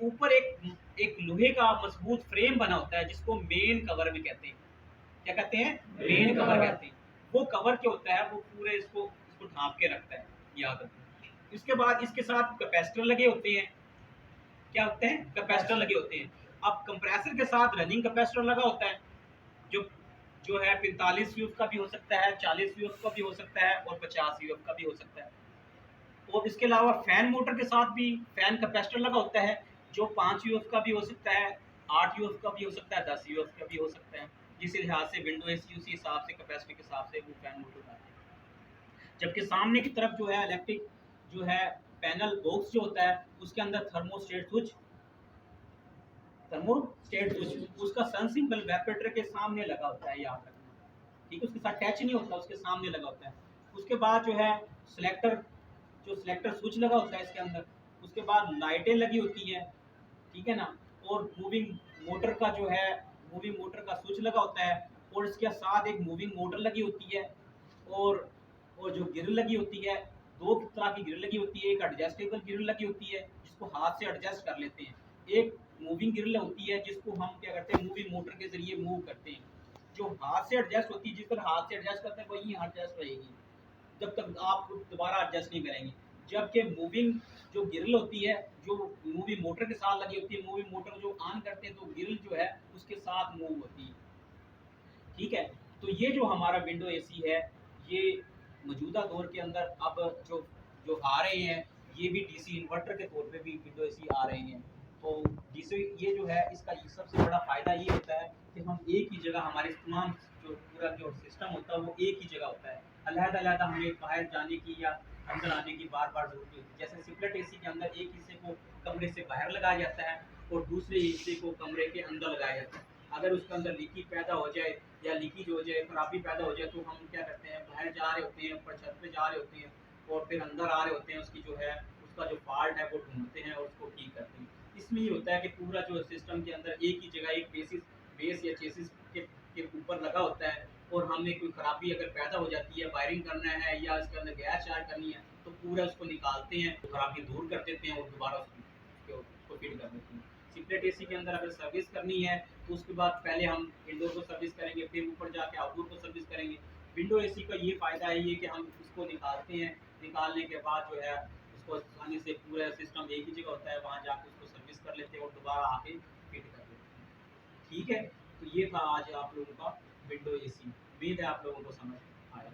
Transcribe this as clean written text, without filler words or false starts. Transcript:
ऊपर एक एक लोहे का मजबूत फ्रेम बना होता है जिसको मेन कवर भी कहते हैं। क्या कहते हैं? मेन कवर कहते हैं। वो कवर क्या होता है, वो पूरे इसको इसको ढांप के रखता है, याद रखना। इसके बाद इसके साथ कैपेसिटर लगे होते हैं। क्या होते हैं? कैपेसिटर लगे होते हैं। अब कंप्रेसर के साथ रनिंग कैपेसिटर लगा होता है, जो जो है 45 यूएफ का भी हो सकता है, 40 यूएफ का भी हो सकता है और 50 यूएफ का भी हो सकता है। और इसके अलावा फैन मोटर के साथ भी फैन कैपेसिटर लगा होता है, जो 5 यूएफ का भी हो सकता है, 8 यूएफ का भी हो सकता है, 10 यूएफ का भी हो सकता है। जिस लिहाज से विंडो एसी उसी हिसाब से कैपेसिटी के हिसाब से वो फैन मोटर का है। जबकि सामने की तरफ जो है इलेक्ट्रिक जो है पैनल बॉक्स जो होता है, उसके अंदर थर्मोस्टेट स्विच उसका सन सिंबल वेपरेटर के सामने लगा होता है, याद रखना। ठीक है, उसके साथ टच नहीं होता, उसके सामने लगा होता है। उसके बाद जो है सिलेक्टर जो सिलेक्टर स्विच लगा होता है इसके अंदर। उसके बाद लाइटें लगी होती हैं, ठीक है ना। और मूविंग मोटर का स्विच लगा होता है। और इसके साथ एक मूविंग मोटर लगी होती है। और और जो ग्रिल लगी होती है, दो तरह की ग्रिल लगी होती है। एक एडजस्टेबल ग्रिल लगी होती है जिसको हाथ से एडजस्ट कर लेते हैं। एक मूविंग ग्रिल होती है जिसको हम क्या करते हैं, मूविंग मोटर के जरिए मूव करते हैं। जो हाथ से एडजस्ट होती है, जिस तरह हाथ से एडजस्ट करते हैं वही एडजस्ट रहेगी, जब तक आप दोबारा एडजस्ट नहीं करेंगे। जबकि मूविंग जो ग्रिल होती है, जो मूविंग मोटर के साथ लगी होती है, मूविंग मोटर जो ऑन करते हैं तो ग्रिल जो है उसके साथ मूव होती है। ठीक है, तो ये जो हमारा विंडो एसी है, ये मौजूदा दौर के अंदर अब जो जो आ रहे हैं, ये भी डीसी इन्वर्टर के तौर पे भी विंडो एसी आ रहे हैं। तो डीसी ये जो है, इसका ये सबसे बड़ा फ़ायदा ये होता है कि हम एक ही जगह हमारे तमाम जो पूरा जो सिस्टम होता है वो एक ही जगह होता है। अलग-अलग हमें बाहर जाने की या अंदर आने की बार-बार ज़रूरत नहीं होती। जैसे स्प्लिट एसी के अंदर एक हिस्से को कमरे से बाहर लगाया जाता है और दूसरे हिस्से को कमरे के अंदर लगाया जाता है। अगर उसके अंदर लीकेज पैदा हो जाए या लीकेज हो जाए, खराबी पैदा हो जाए, तो हम क्या करते हैं, बाहर जा रहे होते हैं, ऊपर छत पे जा रहे होते हैं और फिर अंदर आ रहे होते हैं, उसकी जो है उसका जो फॉल्ट है वो ढूंढते हैं और उसको ठीक करते हैं। इसमें ये होता है कि पूरा जो सिस्टम के अंदर एक ही जगह एक बेस या चेसिस के ऊपर लगा होता है। और हमें कोई खराबी अगर पैदा हो जाती है, वायरिंग करना है या इसके अंदर गैस चार्ज करनी है, तो पूरा उसको निकालते हैं, तो खराबी दूर कर देते हैं और दोबारा उसको फिट कर देते हैं। सीक्रेट एसी के अंदर अगर सर्विस करनी है तो उसके बाद पहले हम इंडोर को सर्विस करेंगे, फिर ऊपर जाके आउटडोर को सर्विस करेंगे। विंडो एसी का ये फ़ायदा है ये कि हम उसको निकालते हैं, निकालने के बाद जो है उसको आसानी से पूरा सिस्टम एक ही जगह होता है, वहाँ जाके उसको सर्विस कर लेते हैं और दोबारा आके फिट कर लेते हैं। ठीक है, तो ये था आज आप लोगों का विंडो एसी। उम्मीद है आप लोगों को समझ आया।